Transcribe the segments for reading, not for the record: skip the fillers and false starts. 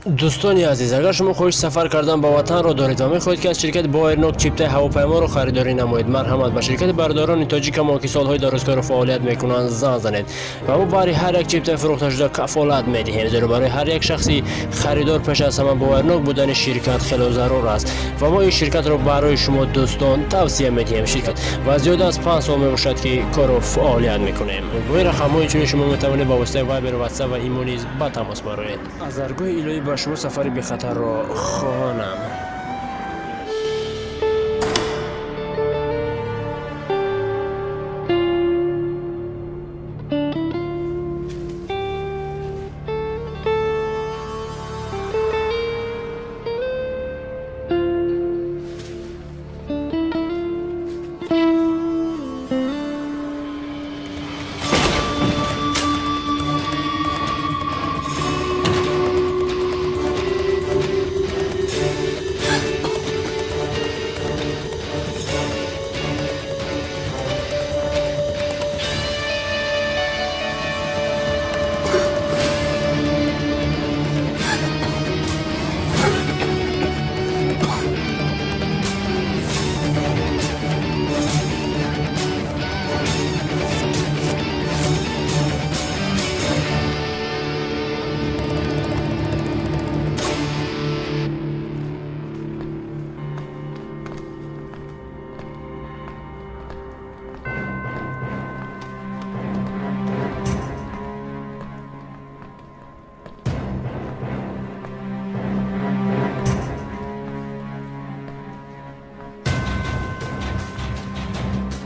دوستانی عزیز، اگر شما خوش سفر کردن به وطن را دارید و می‌خواهید که از شرکت بایرنوک چیپتای هواپیما را خریداری نمایید، مرحمت به شرکت برداران تاجیک ما که سالهای دراز کار و فعالیت میکنند زنگ زنید و ما برای هر یک چیپتای فروخته شده کفالت میدهیم، زیرا برای هر یک شخصی خریدار پیش از همه بایرنوک بودن شرکت خیلی ضرور است و ما این شرکت را برای شما دوستان توصیه میدهیم. شرکت و زیاد از 5 سال میباشد که کار و فعالیت میکنیم. با رقم‌های چون شما میتوانید با واسطه وایبر، واتساپ و ایمو نیز با تماس برآیید. از ارگوی الهی با شما سفری به خطر را خواهانم.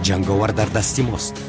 جنگاور در دستی ماست.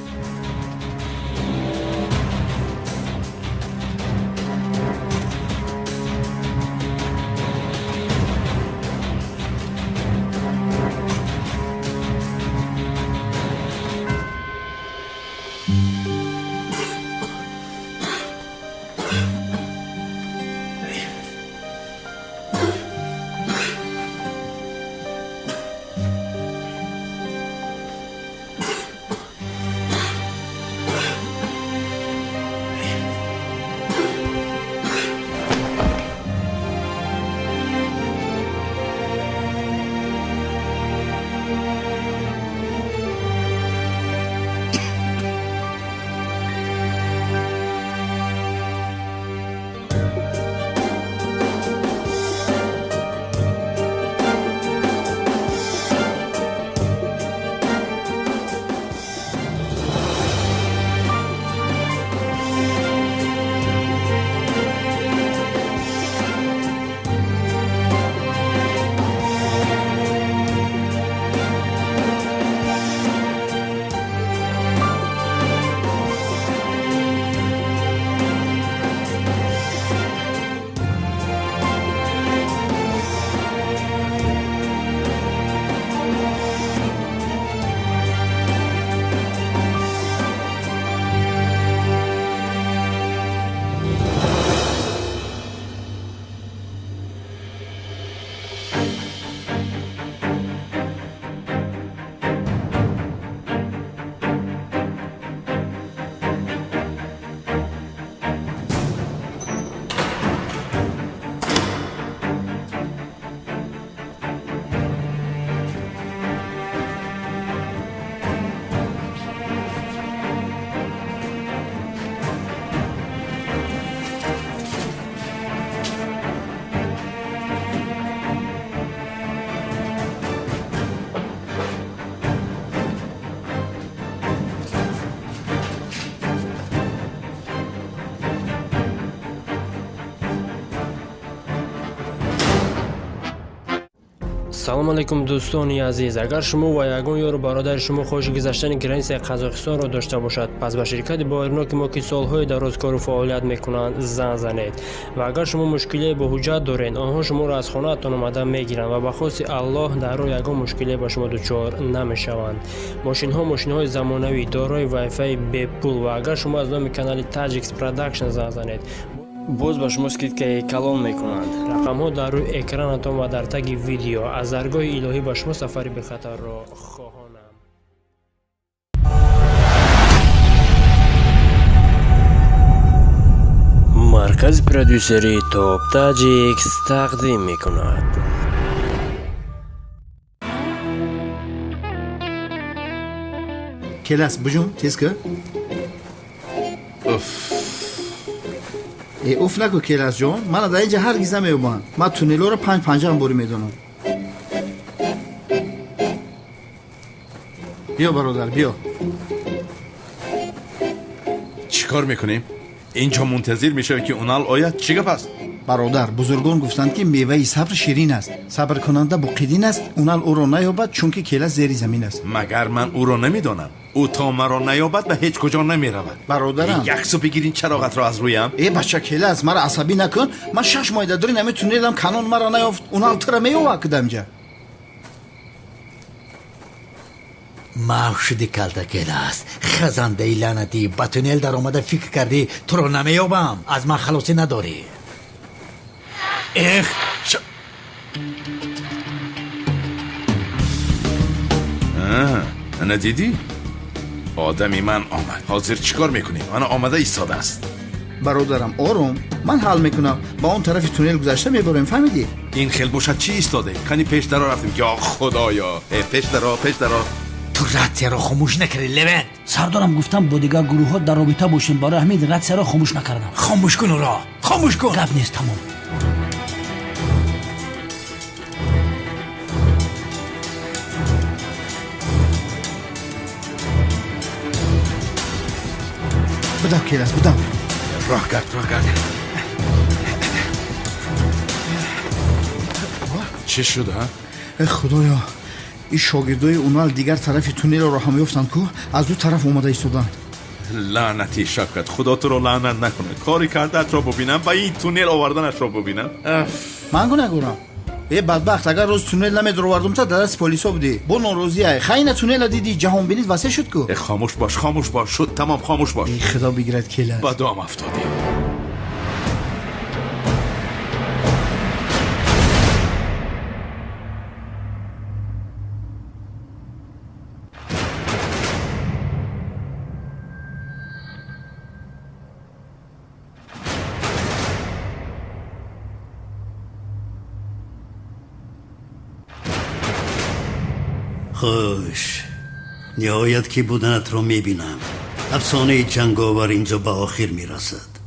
سلام علیکم دوستانی عزیز، اگر شما و یگان یار برادر شما خوش گذشتن گرنس قزاقستان را داشته باشد، پس به شرکت بایرنوک ما که سالهای دراز کار و فعالیت میکنند زنگ زنید و اگر شما مشکلی با حجت دارین، آنها شما را از خانه تان آمده میگیرند و به خواست الله در راه یگان مشکلی به شما دچار نمیشوند. ماشین های زمانوی دارای وای فای بی پول و اگر شما از نام کانال تاجیکس پروداکشن زنگ زنید، باز به شما سکید که کلان میکنند. رقم ها در روی اکرانتان و در تگ ویدیو. از درگاه الهی به شما سفری به خطر را خواهانم. مرکز پرودوسری توپ تاجیکس تقدیم می کند. کلاس بجون تیز که اوف نکو کلاس جون. من در اینجا هرگز نمیومم. من تونلو رو 5 هم بوری میدونم. بیا برادر بیا. چیکار میکنیم؟ اینجا منتظر میشه که اونال آید. چی گپ است؟ برادر بزرگان گفتند که میوه صبر شیرین است. صبر کننده بقیدین است. اونال او رو نیابد چون که کلاس زیر زمین است. مگر من او رو نمیدانم؟ او تا مرا نیابد به هیچ کجا نمیرود. برادرم یک سو بگیرین چراغت را از رویم. ای بچه کلاس مرا عصبی نکن. من 6 ماه داری نمیتونیدم کانون مرا نیافت. اونال تر میوکدم جا. معشوقی کلده کلاس خزنده ای لعنتی با تونل در آمده فکر کردی تو رو نمیابم. از من خلاصی نداری. ندیدی؟ آدمی من آمد. حاضر چیکار میکنی؟ من آمده ایستاده است. برادرم آروم. من حل میکنم. با اون طرف تونل گذشته میبریم. فهمیدی؟ این خیل باشد چی ایستاده؟ کنی پیش درا رفتیم که خدایا. پیش درا تو رد رو خاموش نکردی لوند. سردارم گفتم با دیگر گروه ها در رابطه باشیم. برای همین رد رو خاموش نکردم. خاموش کن او را. خاموش کن. گپ نیست تمام. بدم کلاس بدم. راه کرد. چه شده ها؟ ای خدایا این شاگردای اونال دیگر طرف تونل رو هم میافتند کو از دو طرف اومده ایستادند. لعنتی شکت. خدا تو رو لعنت نکنه. کاری کردت رو ببینم و این تونل آوردنش رو ببینم. من نگورم. ای بدبخت اگر روز تونل نمیدر آوردم تا دست پلیسا بودی. بو نوروزیه. خاین تونل دیدی جهان بینید واسه شد کو. خاموش باش. شد تمام خاموش باش. ای خدا بگیرد کلاس. با دام افتادیم. خوش نهایت که بودنت رو میبینم. افسانه جنگاور اینجا به آخر میرسد.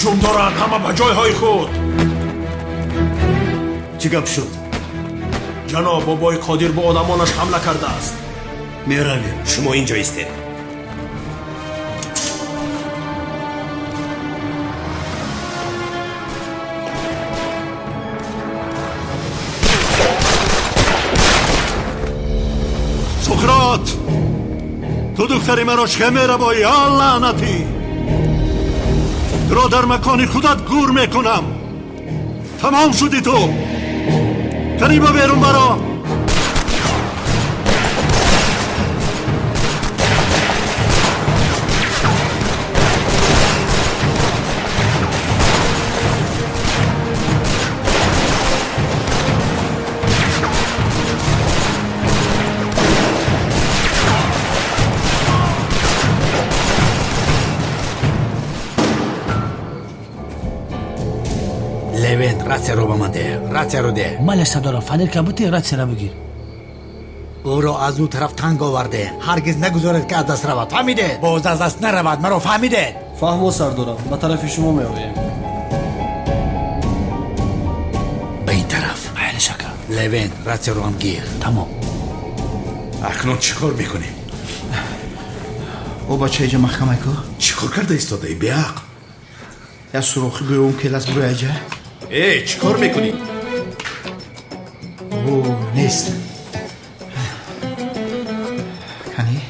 هجوم دارن همه به جای های خود. چی گپ شد؟ جناب بابای قادر با آدمانش حمله کرده است. میرویم. شما اینجا ایستید. سقراط تو دختری مرا چه میروایی؟ لعنتی تو را در مکان خودت گور میکنم. تمام شدی تو. کنی با بیرون برا. لوند رد رو به من ده. رد رو ده. مال سردارم فدر کبوتی رد سر بگیر. او را از او طرف تنگ آورده. هرگز نگذارد که از دست رود. فهمیده؟ باز از دست نرود. مرا فهمیده؟ فهم سردارم، به طرف شما می آییم. به این طرف. بله شکر. لوین رچه رو هم گیر. تمام. اکنون چیکار میکنی؟ او بچه اینجا محکمه که چیکار کرده ایستاده ای بیعق؟ یا سروخی به اون کلاس برو اینجا. ای چیکار میکنی؟ او نیست. کنی؟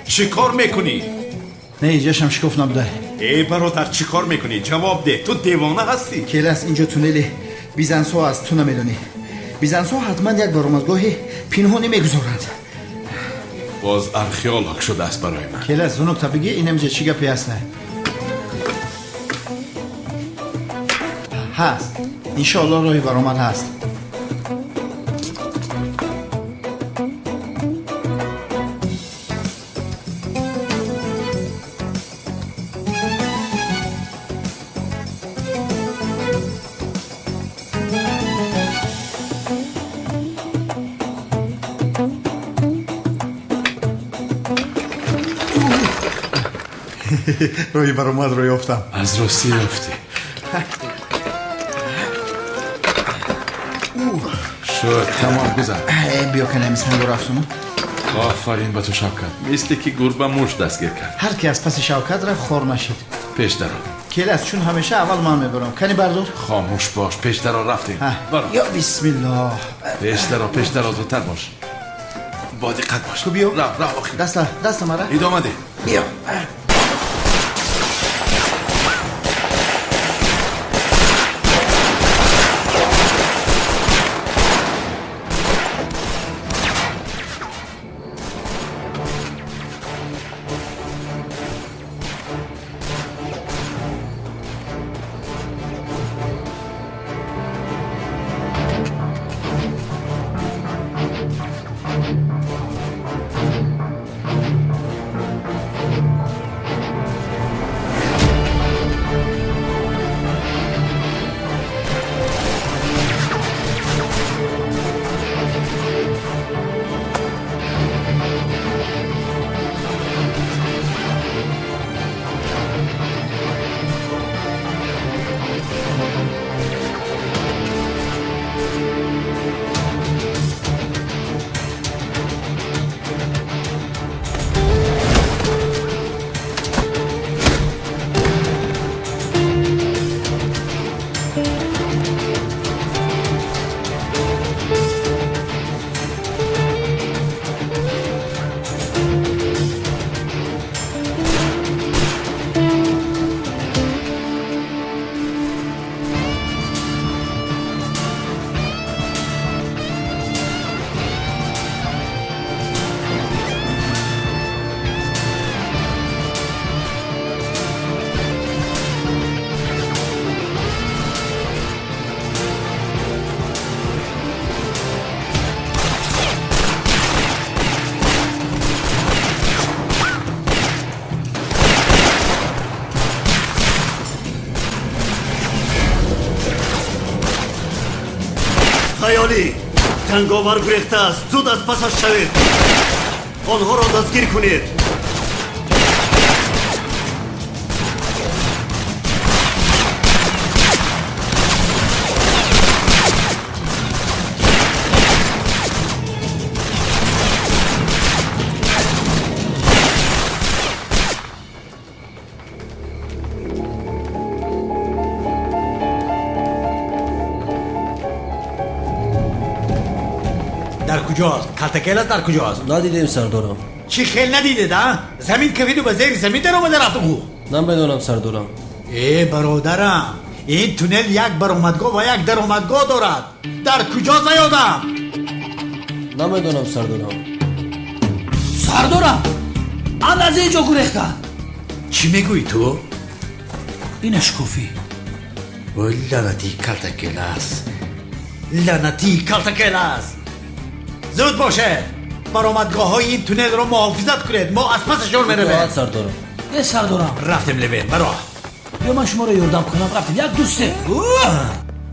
چیکار میکنی؟ نه اینجاش هم شکوف نبوده. ای برادر چیکار میکنی؟ جواب ده. تو دیوانه هستی؟ کلاس اینجا تونلی بیزنس‌ها است، تو نمیدونی. بیزنس‌ها حتما یک برآمدگاهی پنهانی میگذارند. باز ارخیالک شده است برای من. کلاس زنوک تا بگی اینم چی گپی است نه. هست. انشاءالله راهی برآمد هست. راهی برآمد رو یافتم. از راستی یافتی. شد تمام گذر. بیا که نمیسن رو رفتم. آفرین به تو شوکت. مثل که گربه موش دستگیر کرد. هر کی از پس شوکت را خور نشید. پیش درو. کلاس چون همیشه اول من میبرم. کنی بردار. خاموش باش. پیش درو رفتیم. برو. یا بسم الله. پیش درو زودتر باش. با دقت باش. تو بیا. راه آخی. دست مرا. ادامه ده. بیا. خیالی جنگاور گریخته است. زود از پسش شوید. آنها را دستگیر کنید. در کجاست؟ کلتکل است در کجاست؟ ندیدیم سردارم. چی خیل ندیده ده؟ زمین کفید و به زیر زمین در اومده رفت او. نمیدونم سردارم. ای برادرم، این تونل یک برآمدگاه و یک درآمدگاه دارد. در کجاست یادم؟ نمیدونم سردارم. سردارم از اینجا گریخته. چی میگوی تو؟ این اشکوفی. وای لعنتی کلتکل است. لعنتی کلتکل است. زود باشه. برآمدگاه های این تونل رو محافظت کنید. ما از پسشون میرویم. سردارم. ای سردارم رفتیم لبین برو. بیا من شما رو یاردم کنم. رفتیم یک دوسته.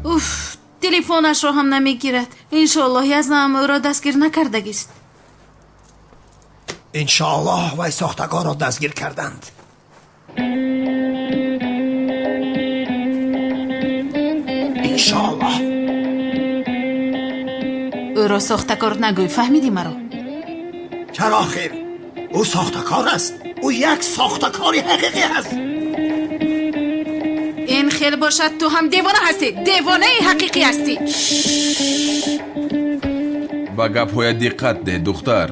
اوف تلفنش رو هم نمیگیرد. انشالله یزدان او را دستگیر نکردگیست. انشاءالله وی ساختگار را دستگیر کردند. انشاءالله. او را ساختگار نگوی، فهمیدی مرا؟ چرا خیر؟ او ساختکار است. او یک ساختکاری حقیقی است. این خیلی باشد تو هم دیوانه هستی. دیوانه حقیقی هستی. با گپ‌های دقت ده دختر.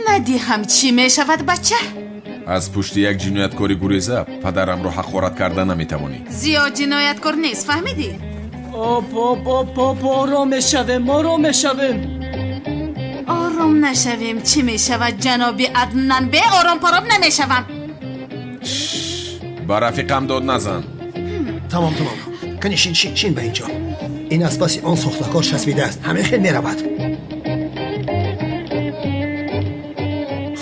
ندی هم چی می شود بچه؟ از پشت یک جنایتکاری گریزه پدرم رو حقارت کردن نمیتوانی. زیاد جنایتکار نیست، فهمیدی؟ آرام میشویم، ما رو میشویم. آرام نشویم چی می شود جناب عدنان به آرام پرام نمی شوم. با رفیقم داد نزن. تمام کنی شین به اینجا. این از پس آن ساختکار چسبیده است. همه خیلی می رود.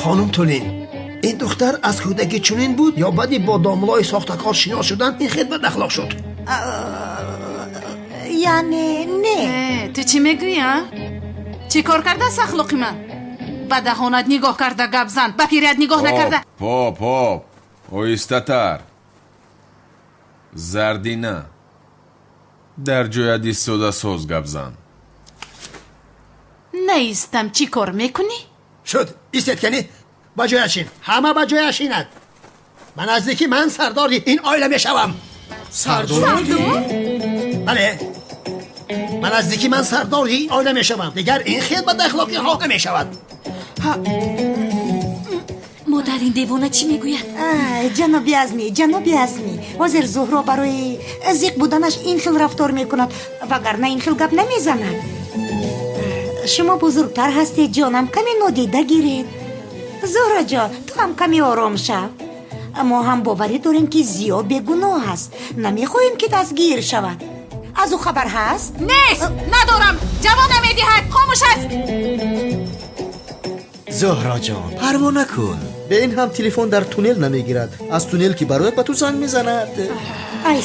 خانم تولین، این دختر از کودکی چنین بود یا بعدی با داملای ساختکار شناس شدن این خیلی بد اخلاق شد؟ یعنی نه. تو چی میگویی ها؟ چی کار کرده از اخلاقی من؟ به دهانت نگاه کرده گپ زن، به پیرت نگاه نکرده. پاپ اویسته تر. زردی نه. در جای دیستوده سوز گپ زن. نیستم. چی کار میکنی؟ شد ایستت کنی؟ با جایشین. همه با جایشیند. من نزدیکی من سرداری این آیله میشوم. سردار؟ بله. من نزدیکی من سرداری این آیله میشوم. دیگر این خیلی بد اخلاقی ها نمیشود. مادر این دیوانه چی میگوید؟ جنابی ازمی حاضر زهرا برای زیق بودنش این خیل رفتار میکند وگرنه این خیل گپ نمیزند. شما بزرگتر هستی جانم، کمی نادیده گیرید. زهرا جان تو هم کمی آرام شو. اما هم باوری داریم که زیا بیگناه هست، نمیخواهیم که دستگیر شود. از او خبر هست؟ نیست، ندارم. جواب نمیدهد، خاموش است. زهرا جان پروا نکن. به این هم تلفن در تونل نمیگیرد. از تونل که برایت به تو زنگ میزند. ای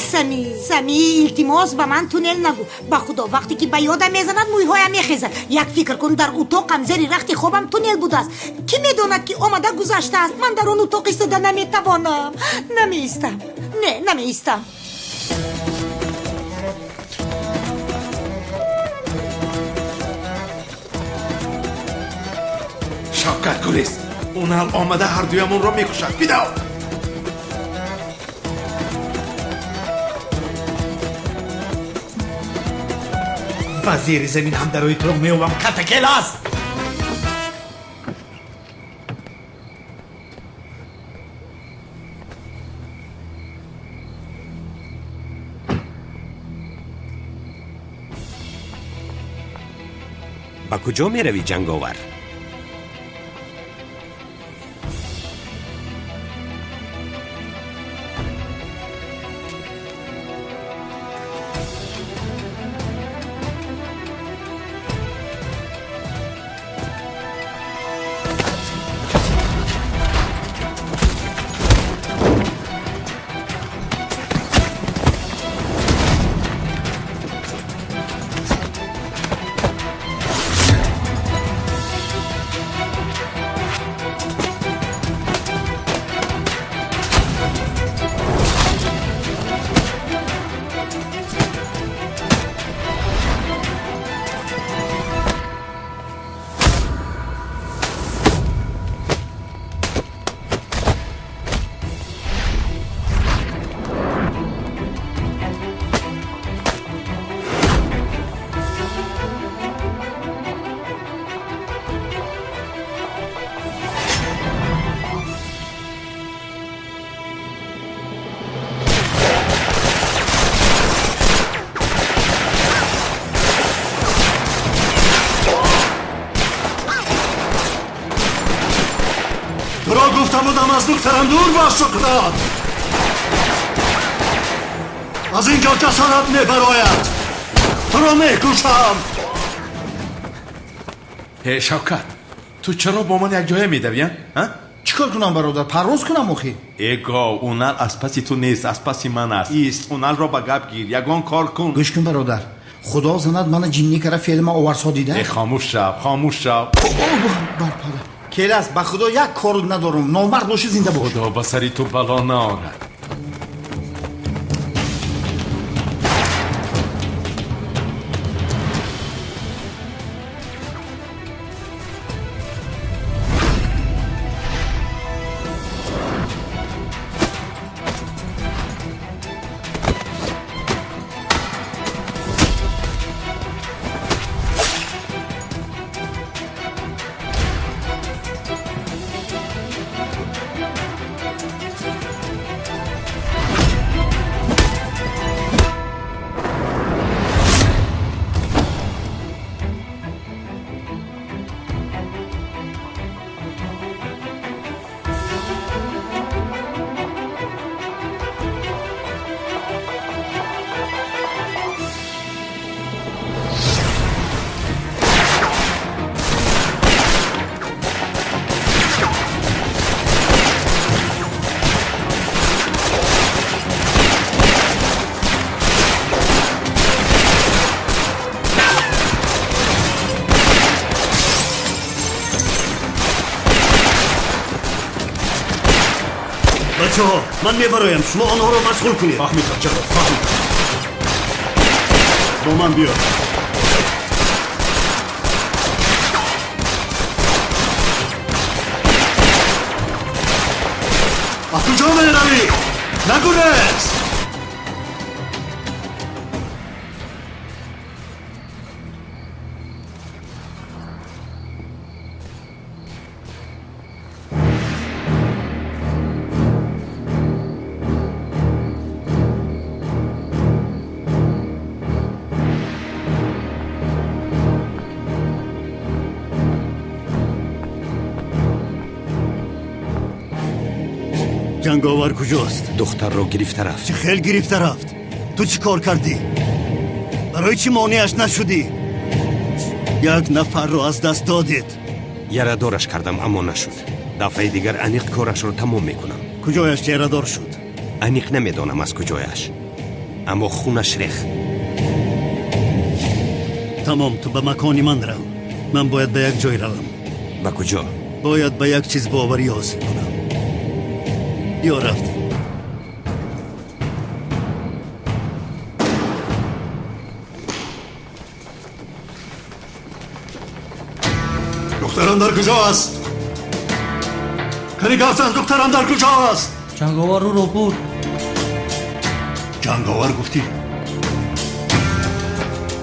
سمی التماس به من تونل نگو. به خدا وقتی که به یادم میزند مویهایم میخیزد. یک فکر کن در اتاقم زیر رخت خوابم تونل بوده است. کی میداند که آمده گذشته است؟ من در اون اتاق ایستاده نمیتوانم. نمیایستم. شوکت گریز. اون حال آمده هر دویمون رو میکشد. بیدو. وزیر زمین هم در روی تو میوم کتکل است. با کجا می روی جنگاور؟ گفتم بودم از دخترم دور باش شکلات. از اینجا جسارت میبراید. تو رو میکشم. هی شوکت، تو چرا با من یک جای میدویم؟ چیکار کنم برادر؟ پرواز کنم آخی؟ ایگا اونال از پسی تو نیست، از پسی من است. ایست اونال را با گپ گیر، یگان کار کن. گوش کن برادر، خدا زند من جنی کرده فعل ما آورسا دیده خاموش شو خاموش شو. کیلاس به خدا یک کار ندارم نامرد باشی زنده باش. خدا به سری تو بلا نآورد. بچه‌ها من میبرایم شما آنها رو مشغول کنید. فهمیدم جناب فهمیدم. با من بیا. از کجا میروی؟ نگونست. جنگاور کجاست؟ دختر رو گرفته رفت. چه خیلی گرفته رفت؟ تو چی کار کردی؟ برای چی مانعش نشدی؟ یک نفر رو از دست دادید. یره دارش کردم اما نشد. دفعه دیگر انیق کارش رو تمام میکنم. کجایش یره دار شد؟ انیق نمیدانم از کجایش، اما خونش ریخت. تمام تو به مکانی من رو. من باید به یک جای روم. به کجا؟ باید به یک چیز باوری حاصل کنم. بیا رفتیم. دختران در کجا است؟ کنی گفتن دختران در کجا است؟ جنگاور رو بود. جنگاور گفتی؟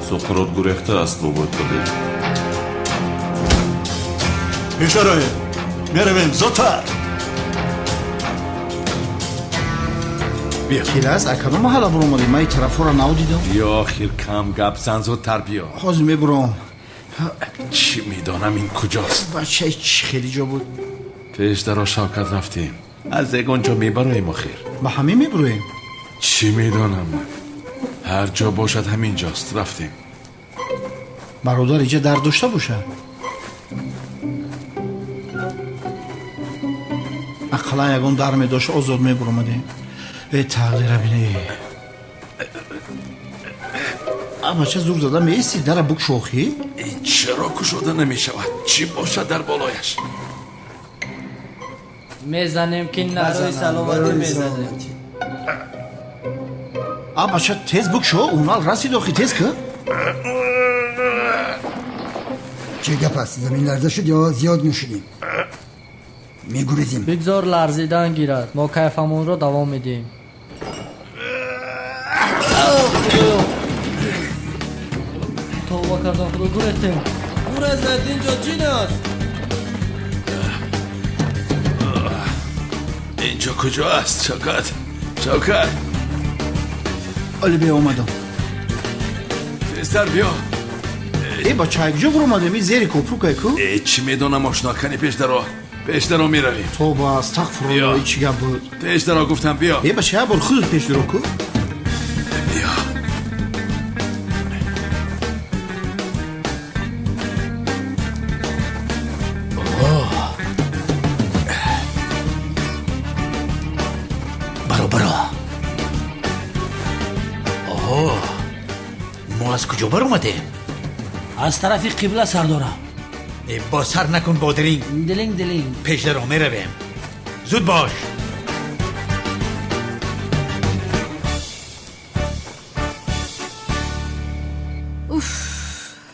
سقراط گریخته است بابا داده. بیشتره میرویم زودتر. بیا کیلاس اکنون ما حالا برو من این طرف رو نو دیدم. بیا آخر کم گپ زن زودتر بیا. حاضر میبرم. چی میدانم این کجاست؟ بچه چی خیلی جا بود. پیش در شوکت رفتیم. از اونجا میبریم آخر. با همه میبرویم. چی میدانم من؟ هر جا باشد همین جاست. رفتیم. برادر اینجا درد داشته باشه. اقلا یکون در میداشت آزاد میبرومدیم. ای تقدیر بینی. اما چه زور زدن میستی در بک شوخی؟ این چرا کشوده نمیشود؟ چی باشد در بالایش؟ میزنیم که برای سلامتی میزنیم. اما چه تیز بک شو اونال رسید آخی تیز که؟ چه گپ است؟ زمین لرزه شد یا زیاد نوشیدیم؟ میگوریزیم. بگذار لرزیدن گیرد، ما کیفمون رو دوام میدیم. توبه کردم خدا گریختیم. دور از اینجا جین است. اینجا کجا است شوکت؟ شوکت علی بیا اومدم. تیزتر بیا. ای با چای جو برو اومدم این زیر کپرو که کو؟ چی میدونم آشنا کنی پیش درو میرویم. توبه استغفر الله ای چی گپ بود؟ پیش درو گفتم بیا. ای بچه برو خودت پیش درو کو. بیا. ما از کجا بر اومده؟ از طرف قبله سردارم. با سر نکن با دلینگ. دلینگ پیش در آمه رویم. زود باش.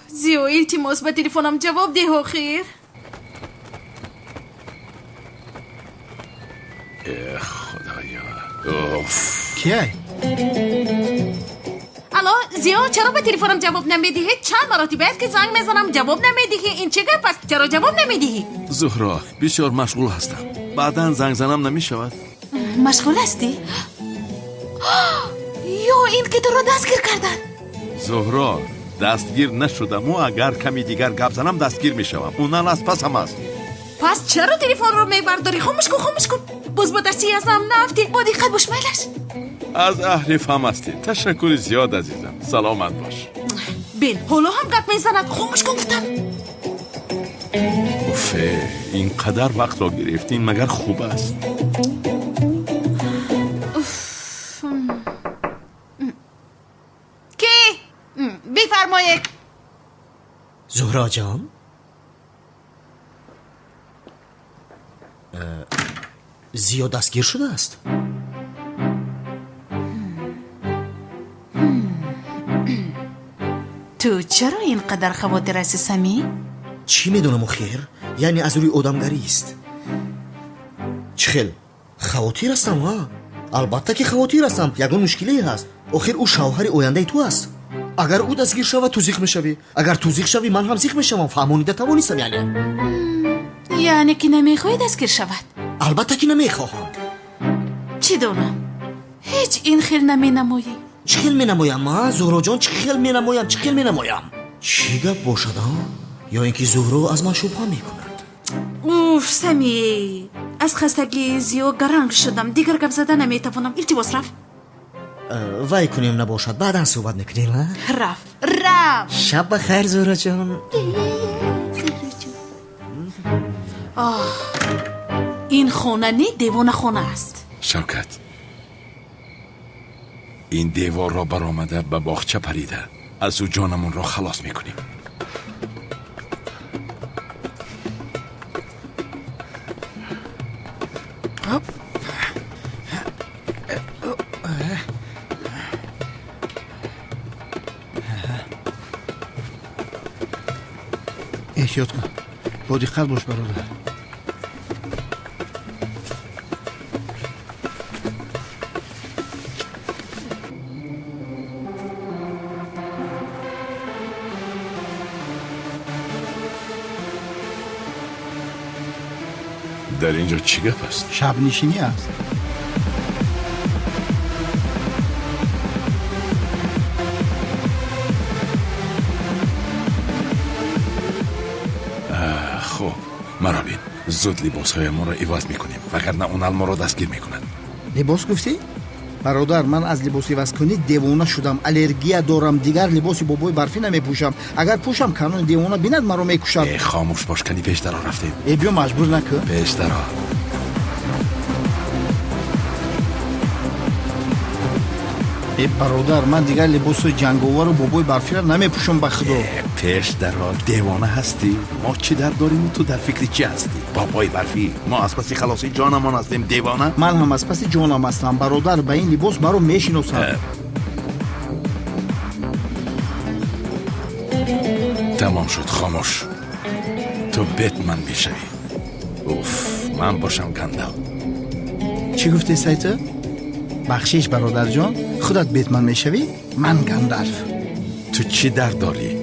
زیو التماس به تلفنم جواب ده آخر. خدایا. کیه؟ الو زیو چرا به تلفنم جواب نمیدی؟ چند مرتبه است که زنگ میزنم جواب نمیدی. این چه گپ است؟ چرا جواب نمیدی؟ زهرا بسیار مشغول هستم. بعداً زنگ زنم نمیشود. مشغول هستی؟ یا این که تو را دستگیر کردن. زهرا دستگیر نشدم و اگر کمی دیگر گپ زنم دستگیر میشوم. اونم از پسم است. پس چرا تلفن رو میبرداری؟ خاموش کن. باز با دستی ازم نفتی. با دقت باش میلش. از اهل فهم هستی. تشکر زیاد عزیزم. سلامت باش. بین حالا هم گپ میزند. خاموش کن گفتم. اوفه اینقدر وقت را گرفتین مگر خوب است؟ کی؟ بفرمایید. زهرا جان زیاد دستگیر شده است. تو چرا اینقدر خواطر هستی سمی؟ چی میدونم خیر؟ یعنی از روی آدمگری است. چخیل خواطر هستم ها؟ البته که خواطر هستم. یگان مشکلی هست. آخر او شوهر آینده تو است. اگر او دستگیر شود تو زیخ میشوی. اگر تو زیخ شوی من هم زیخ میشوم. فهمونیده توانستم یعنی که نمیخوای دستگیر شود؟ البته که نمیخواهم. چی دونم؟ هیچ این خیل نمی نمایی. چی خیل می نمایم ها؟ زهرا جان چی خیل می نمایم؟ چی گپ باشد ها؟ یا اینکه زهرا از من شبهه میکند؟ اوف سمی از خستگی زیو گرنگ شدم. دیگر گپ زدن نمیتوانم. التماس رفت. وای کنیم نباشد بعدا صحبت نکنیم. رفت. شب بخیر زهرا جان. این خانه نی دیوان خانه است. شوکت این دیوار را برآمده به باغچه پریده. از او جانمون را خلاص میکنیم. احتیاط کن. با دقت باش برادر. در اینجا چی گپ است؟ شب نشینی است. خب مرا بین. زود لباس های ما را عوض میکنیم وگرنه اونال ما را دستگیر میکنند. لباس گفتی؟ برادر من از لباس عوض کنی دیوانه شدم. الرژی دارم. دیگر لباس بابای برفی نمیپوشم. اگر پوشم کانون دیوانه بیند مرا میکشد. خاموش باش. کنی پیش درا رفتیم. بیا مجبور نکن. پیش درا. برادر من دیگر لباس جنگاور و بابای برفی را نمیپوشم به خدا. پیش درا. دیوانه هستی؟ ما چی در داریم تو در فکر چی هستی؟ بابای برفی ما از پس خلاصی جانمان هستیم. دیوانه؟ من هم از پس جانم هستم برادر. به این لباس مرا میشناسم. تمام شد. خاموش. تو بتمن میشوی. اوف من باشم گندل. چی گفتی سایت؟ بخشش برادر جان. خودت بتمن میشوی؟ من گندالف. تو چی در داری؟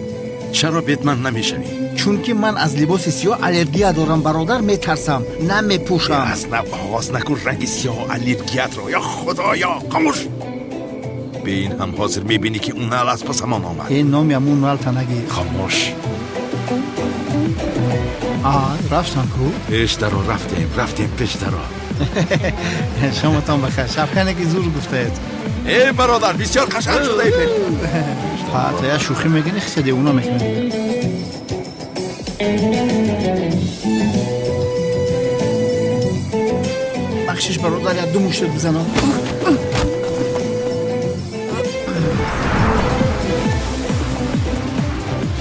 چرا بتمن نمیشوی؟ چون که من از لباس سیاه الرژی دارم برادر. میترسم نمیپوشم. اصلا آغاز نکن رنگ سیاه و الرژیت رو. یا خدایا خاموش. به این هم حاضر میبینی که اون نال از پس همان آمد. این نامی همون نال تنگی. خاموش. رفتن کو؟ پیش درا رفتیم پیش درا. شما تان بخیر. شبکنه که زور گفته اید. ای برادر بسیار قشنگ شده ای پیش. تا یا شوخی میگنی خیلی دیوونه میکنه دیگه. بخشش برادر یا دو مشت بزنم.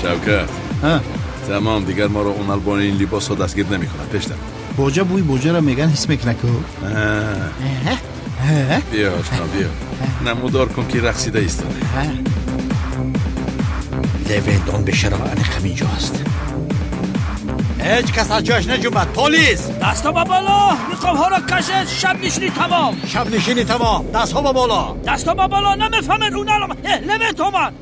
شوکت ها تمام دیگر ما رو اونال با این لباس ها دستگیر نمی کنن. پیش در بوجه بوی بوجه را میگن حس میکنه که بیا آشنا بیا نمودار کن که رقصیده ایستاده. لوینت آن به شرح انق همینجاست. هیچ کس از جاش نجومد. پلیس دستا با بالا، نقاب ها را کشید. شب نشینی تمام. شب نشینی تمام. دست ها با بالا. دستا با بالا. نمیفهمید اون علامت. لوینت اومد.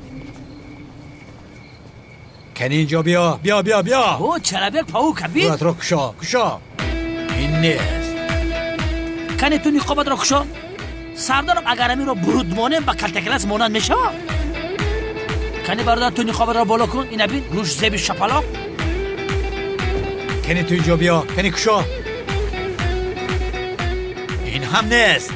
کنی اینجا بیا. بیا بیا بیا. او چرابک پاو کبید. رویت را کشا کشا. این نیست. کنی تو نقابت را کشا. سردارم اگر همین را برود مانه با کلتکلس مانند میشه. کنی برادر تو نقابت را بالا کن. این بین روش زیب شپلاق. کنی تو اینجا بیا. کنی کشا. این هم نیست.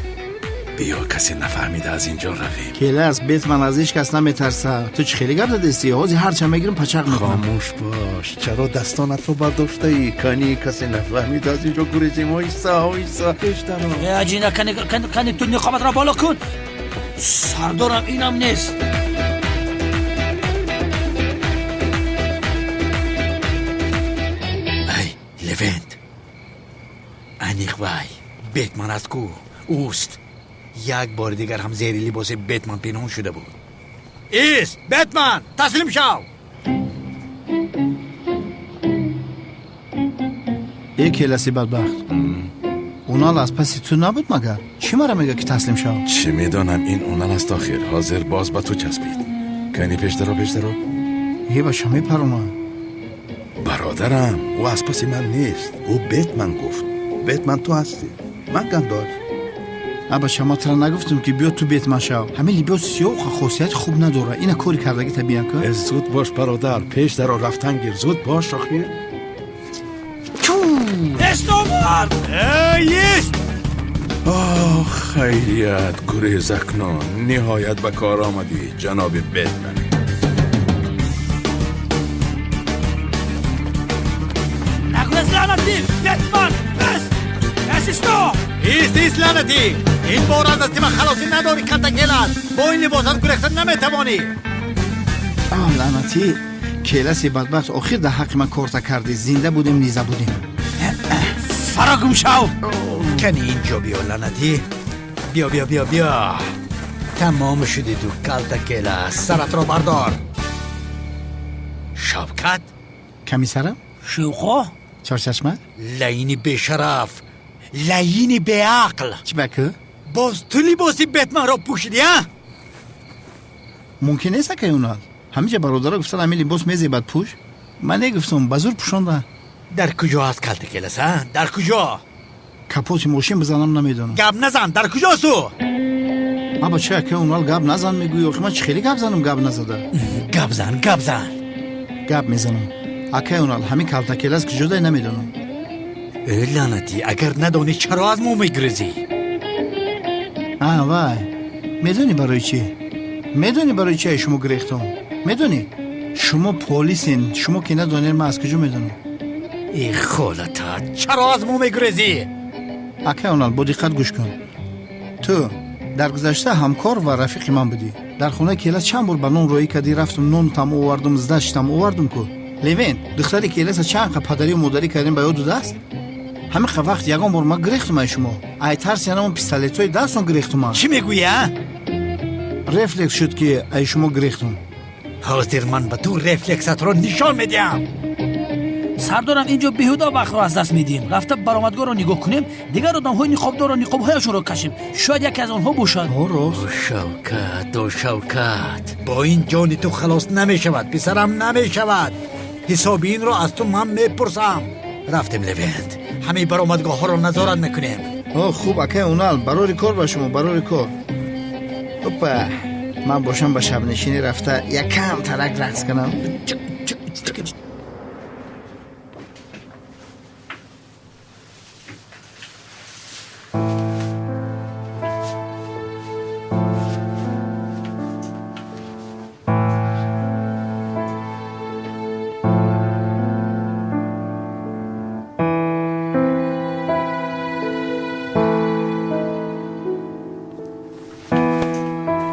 بیا کسی نفهمیده از اینجا رویم. کلاس بیت من از هیچ کس نمیترسه. تو چه خیلی گرد دستی هازی هر چه میگیرم پچق میکنم. خاموش باش. چرا دستانت رو برداشته ای؟ کنی کسی نفهمیده از اینجا گریزیم. ایسا بیشتر عجینه کنی تو نقابت را بالا کن. سردارم اینم نیست. ای لوینت انیق وای بیتمن از کو اوست. یک بار دیگر هم زیر لباس بیتمن پنهان شده بود. ایست بیتمن تسلیم شو. ای کلاسی بدبخت اونال از پسی تو نبود مگر؟ چی مرا میگه که تسلیم شو؟ چی میدانم این اونال است آخر. حاضر باز با تو چسبید. کنی پیش درو یه با شمی پرومه برادرم او از پسی من نیست. او بیتمن گفت. بیتمن تو هستی. من گندار ابا شما ترا نگفتم که بیا تو بیت من شو. همین لباس سیاه خاصیت خوب نداره. این کاری کردگی تا بیان کن. زود باش برادر. پیش در رو رفتن گیر. زود باش آخیر. استومار ایست. آه خیریت گریز اکنون. نهایت به کار آمدی جناب بیتمن. نگوز لعنتی بیتمن بس استو. ایست لعنتی. این بار از دستی من خلاصی نداری کلتکلس. با این لباسات گریختن نمیتوانی. لعنتی کلاسی بدبخت آخر در حق من کارتا کردی. زنده بودیم نیزه بودیم. فراگم شو. کنی اینجا بیا لعنتی. بیا بیا بیا بیا. تمام شدی تو کلتکلس. سرت رو بردار. شوکت کمی سرم؟ شوخو چارچشمه؟ لعینی به شرف. لعینی به عقل. چی بکه؟ باز تو لباسی بیتمن را پوشیدی ها؟ ممکن نیست که اونال همیشه برادرها گفتن همین لباس میزیبد پوش. من نگفتم بزرگ پوشانده. در کجا هست کلتکلس ها؟ در کجا؟ کپوت ماشین بزنم نمیدونم. گب نزن. در کجا سو؟ ابا چه که اونال گب نزن میگوی. آخه من چه خیلی گب زنم گب نزده. گب زن گب زن. گب میزنم. اکه اونال همین کلتکلس کجا ده نمیدونم. لعنتی اگر ندانی چرا از مو میگریزی؟ وای میدونی برای چی؟ میدونی برای چی شما گریختم؟ میدونی؟ شما پلیسین. شما که ندونید من از کجا میدونم. ای خالتا چرا از مو میگریزی؟ اکه اونال با دقت گوش کن. تو در گذشته همکار و رفیق من بودی. در خونه کلاس چند بار به نون روی کردی. رفتم نون تام آوردم زدشتم آوردم کو. لوین دختری کلاس چند پدری و مادری کردیم به یاد دست. همین وقت یگان بار ما گریختم از شما. ای ترس یعنی اون پیستالتوی دستون گریختم. چی میگویی ها؟ رفلکس شد که ای شما گریختم. حاضر من به تو رفلکست رو نشان میدم. سردارم اینجا بیهوده وقت رو از دست میدیم. رفته برآمدگاه رو نگاه کنیم. دیگر آدم های نقابدار و نقاب هایشون رو کشیم. شاید یکی از آنها باشد. دو شوکت با این جان تو خلاص نمیشود. پسرم نمیشود. حساب این رو از تو من میپرسم. رفتیم لوینت. همه برآمدگاه ها رو نظارت میکنیم. خوب اکه اونال برای کار با شما برای کار. اوپا من باشم با شب نشینی رفته یکم ترک رقص کنم.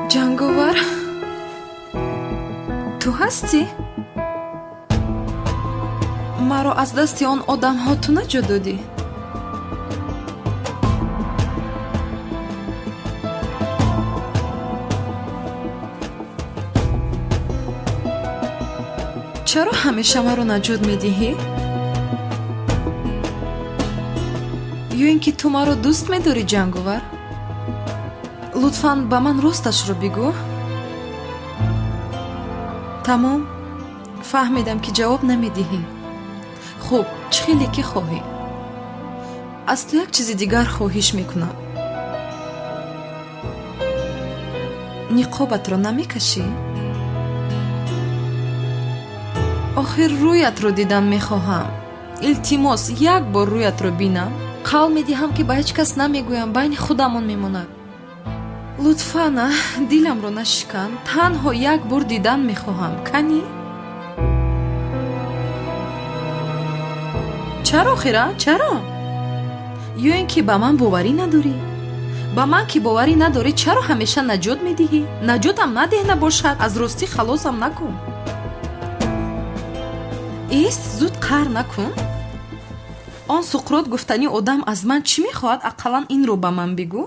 جنگاور تو هستی؟ маро аз дасти он одамҳо ту наҷот додӣ? чаро ҳамеша маро наҷот медиҳӣ? ё ин ки ту маро дӯст медорӣ, ҷанговар? лутфан ба ман росташро бигӯ. тамом, фаҳмидам ки ҷавоб намедиҳӣ. хуб, чӣ хеле ки хоҳӣ? аз ту як чизи дигар хоҳиш мекунам. ниқобатро намекашӣ? охир рӯятро дидан мехоҳам. илтимос, як бор рӯятро бинам. қавл медиҳам ки ба ҳеҷ кас намегӯям, байни худамон мемонад. лутфан, диламро нашикан. танҳо як бор дидан мехоҳам. канӣ? чаро охира? чаро? ё ин ки ба ман боварӣ надорӣ? ба ман ки боварӣ надорӣ, чаро ҳамеша наҷот медиҳӣ? наҷотам надеҳ набошад, аз ростӣ халосам накун. ист, зуд қаҳр накун. он суқрот гуфтани одам аз ман чӣ мехоҳад? ақаллан инро ба ман бигӯ.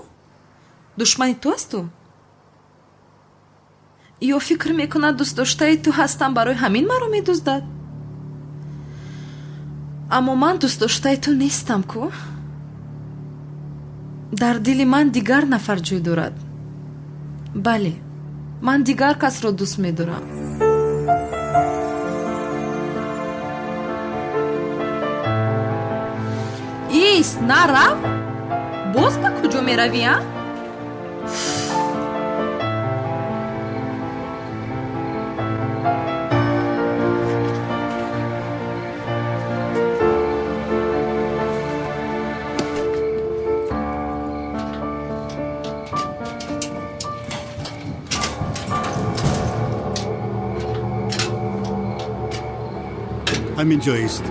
душмани ту асту? ё фикр мекунад дӯстдоштаи ту ҳастам, барои ҳамин маро медуздад? аммо ман дӯстдоштаи ту нестам ку? дар дили ман дигар нафар ҷой дорад. бале, ман дигар касро дӯст медорам. ист, нарав? боз ба куҷо меравӣ? همین جاییست.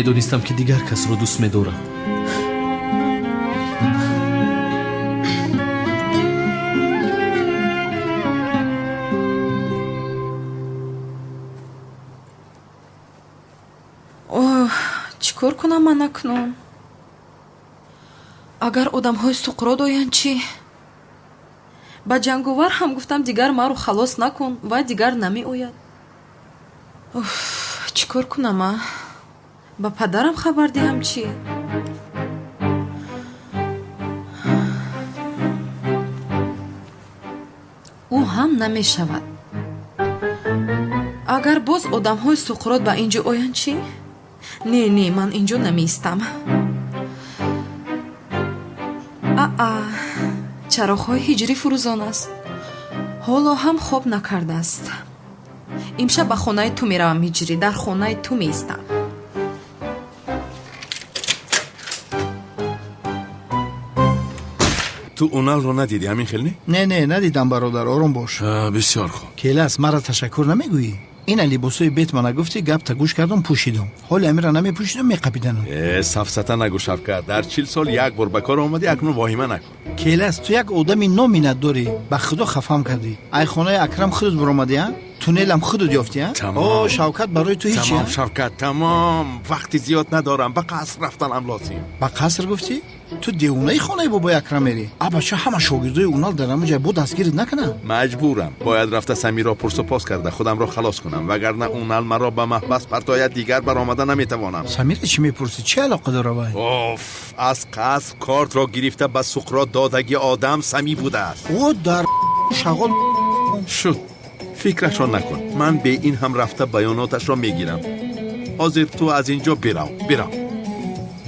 медонистам ки дигар касро дӯст медорад. чӣ кор кунам ман акнун? агар одамҳои суқрот оянд чӣ? ба ҷанговар ҳам гуфтам дигар маро халос накун, вай дигар намеояд. чӣ кор кунам? ба падарам хабар диҳам чӣ? ӯ ҳам намешавад. агар боз одамҳои суқрот ба ин ҷо оянд чӣ? не, ман ин ҷо намеистам. чароғҳои ҳиҷрӣ фурӯзон аст. ҳоло ҳам хоб накардааст. имшаб ба хонаи ту меравам ҳиҷрӣ, дар хонаи ту меистам. ту уналро надиди ҳамин хел не? не надидам бародар, ором бош. бисёр хуб. келас, мара ташаккур намегӯӣ? ина либосои бет мана гуфти, гапта гӯш кардам, пӯшидам. ҳоли амира намепӯшидам, меқапиданам. сафсата нагӯ Шавкат, дар 40 сол як бор ба кор омадӣ, акнун воҳима накун. келас, ту як одами номинат дорӣ, ба худо хафам кардӣ. айхонаи акрам худут буромадӣ? туннелам худут ёфтӣ? о Шавкат, барои ту ҳеч? тамом Шавкат, тамом. вақти зиёд надорам, ба қаср рафтанам лозим. ба қаср гуфтӣ? ту девонаи хонаи бобои акрам мери? абача ҳама шогирдои унал дар ҳама ҷай бо дастгирит накунам? маҷбурам, бояд рафта Самиро пурсупос карда худамро халос кунам, вагарна унал маро ба маҳбас партояд, дигар баромада наметавонам. Самира чӣ мепурсӣ? чӣ алоқа дора вай? аз қаср кортро гирифта ба суқрот додаги одам Сами будааст. о дар шағол шуд. фикрашро накун, ман бе ин ҳам рафта баёноташро мегирам. ҳозир ту аз ин ҷо бирав.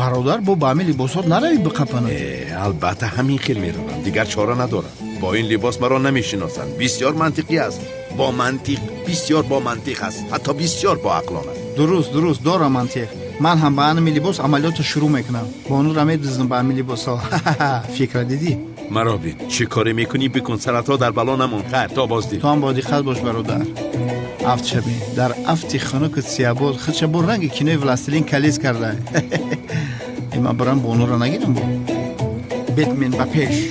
برادر با همین لباسات نروی بقپنه. البته همین خیل میروم، دیگر چاره ندارم. با این لباس مرا نمیشناسند. بسیار منطقی است، با منطق، بسیار با منطق است، حتی بسیار با عقلانه. درست داره منطق. من هم با همین لباس عملیات شروع میکنم. بانو را میدوزم با همین لباس ها. فکر دیدی؟ مرا بین چه کاری میکنی؟ بکن سرتا در بلانمون خیر تا بازدید. تو هم با دقت باش برادر. افت شبی در افت خنک سیابال خدشه با رنگ کینوی ولستلین کلیز کرده. ایما برام بانو را نگیرم. بتمن با پیش.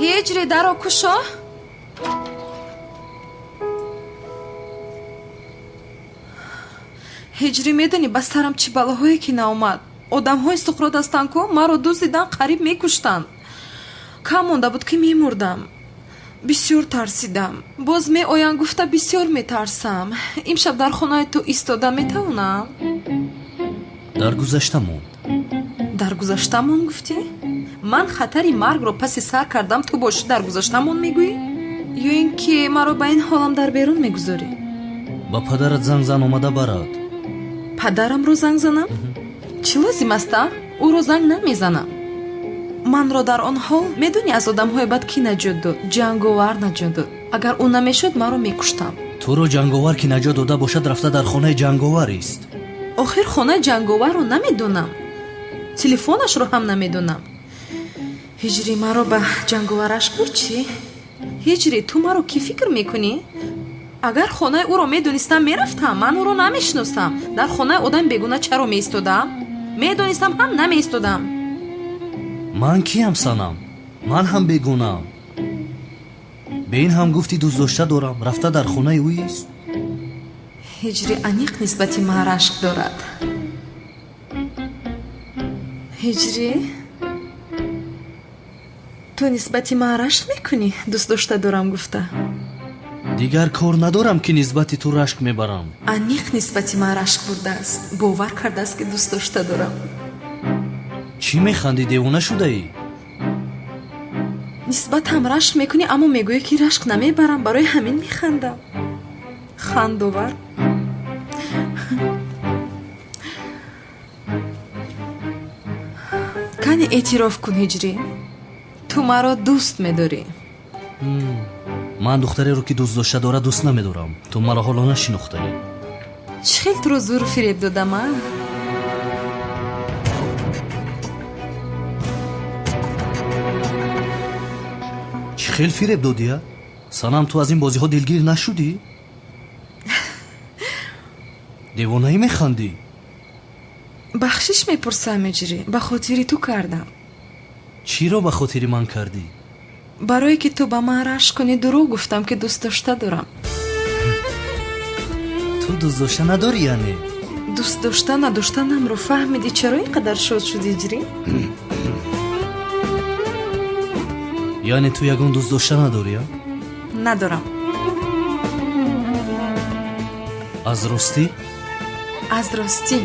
هجری درو کشو. هجری میدونی بس سرم چی بلاهایی که ناومد. آدم های سخرات هستن که ما رو دوست دیدن قریب میکشتن. کم مونده بود که میمردم. بسیار ترسیدم. باز می آین گفته بسیار میترسم. امشب در خونه تو ایستادم میتونم؟ در گذشته موند. در گذشتمون گفتی؟ من خطری مرگ رو پس سر کردم تو باشی در گذشتمون میگویی؟ یا اینکه مرا با این حالم در بیرون میگذاری؟ با پدرت زنگ زن اومده برات. پدرم رو زنگ زنم؟ چی لازم است؟ او رو زنگ نمیزنم. من رو در آن حال میدونی از آدم های بد کی نجات داد؟ جنگاور نجات داد. اگر او نمیشد من رو میکشتم. تو رو جنگاور که نجات داده باشد رفته در خانه جنگاور است. آخر خانه جنگاور رو نمیدونم. تلفنش رو هم نمیدونم. هجری مرا به جنگاورش بر چی؟ هجری تو مرا کی فکر میکنی؟ اگر خانه او رو میدونستم میرفتم. من او رو نمیشناسم. در خانه آدم بیگونه چرا میستودم؟ میدونستم هم نمیستودم. من کیم سنم؟ من هم بیگونم. به این هم گفتی دوست داشته دارم رفته در خانه اویست؟ هجری انیق نسبتی من رشک دارد. هجری تو نسبتی من رشک میکنی دوست داشته دارم گفته. دیگر کار ندارم که نسبتی تو رشک میبرم. انیق نسبتی من رشک برده است. باور کرده است که دوست داشته دارم. چی میخندی؟ دیوانه شده ای؟ نسبت هم رشک میکنی اما میگویی که رشک نمیبرم. برای همین میخندم. خندوور. کنی اعتراف کن هجری. تو مرا دوست میداری. من دختری رو که دوست داشته داره دوست نمیدارم. تو مرا حالا نشناخته ای. چه خیلی تو رو زور فریب دادم من؟ چه خیلی فریب دادی؟ سنم تو از این بازی ها دلگیر نشدی؟ دیوانه ای میخندی؟ بخشش میپرسم هجری. به خاطری تو کردم. چی رو به خاطری من کردی؟ برای که تو به من رشک کنی دروغ گفتم که دوست داشته دارم. تو دوست داشته نداری یعنی؟ دوست داشته نداشتنم رو فهمیدی چرا اینقدر شاد شدی هجری؟ یعنی تو یگون دوست داشته نداری؟ ندارم. از راستی؟ از راستی.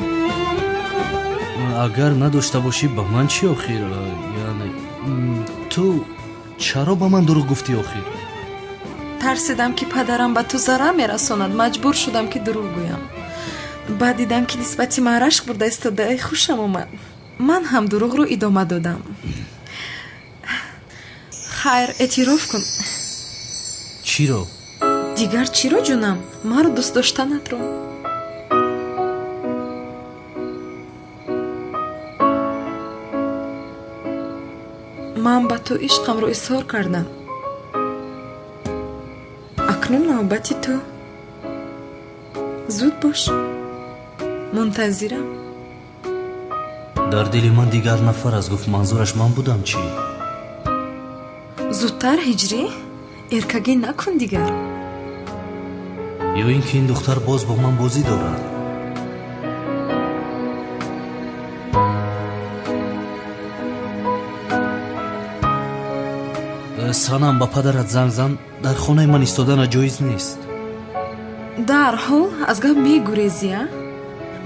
اگر نداشته باشی با من چی آخر؟ یعنی تو چرا با من دروغ گفتی آخر؟ ترسیدم که پدرم به تو ضرر میرساند. مجبور شدم که دروغ گویم. بعد دیدم که نسبتی من رشک برده استاده. خوشم اومد. من هم دروغ رو ادامه دادم. خیر اعتراف کن. چی رو؟ دیگر چی رو جونم؟ من رو دوست داشتنت رو. من با تو عشقم رو اظهار کردم. اکنون نوبتی تو. زود باش. منتظرم. در دل من دیگر نفر از گفت منظورش من بودم چی؟ زودتر هجری؟ ارکگی نکن دیگر. یا اینکه این دختر باز با من بازی دارد. санам ба падарат занг зан, дар хонаи ман истодана ҷоиз нест. дарҳол аз гап мегурезӣ а?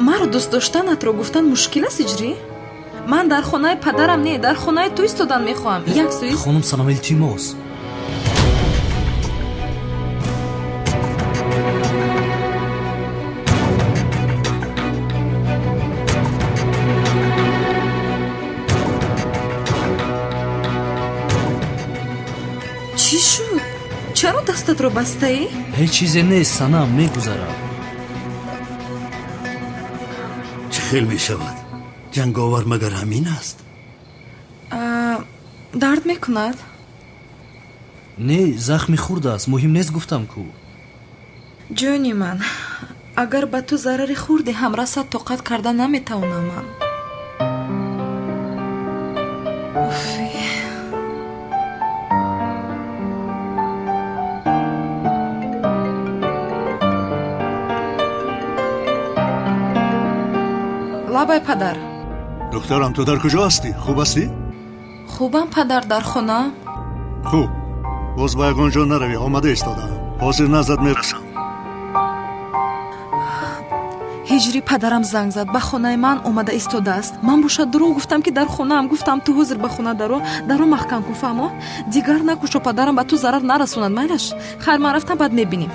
маро дӯст доштанатро гуфтан мушкил аст иҷрӣ? ман дар хонаи падарам не, дар хонаи ту истодан мехоҳам. як сӯиз хонум Санам, илтимос. чӣ шуд? чаро дастатро бастаӣ? ҳеҷ чизе нест Санам, мегузарам. چه خیل می شود؟ جنگاور مگر همین است؟ дард мекунад? не, захми хурд аст, муҳим нест гуфтам ку. ҷони ман, агар ба ту зарари хурде ҳам расад, тоқат карда наметавонам ман. уфи. лабай падар. دخترم تو در کجا هستی؟ خوب هستی؟ хубам падар, дар хона. خوب باز با یگان جا نروی، آمده ایستادم. حاضر نزد میرسم. ҳиҷри падарам занг зад, ба хонаи ман омада истодааст. ман бошад дурӯғ гуфтам ки дар хонаам. гуфтам ту ҳозир ба хона даро маҳкам кун, фаҳмо? дигар накушо, падарам ба ту зарар нарасонад, майлаш? хайр, ман рафтам, баъд мебинем.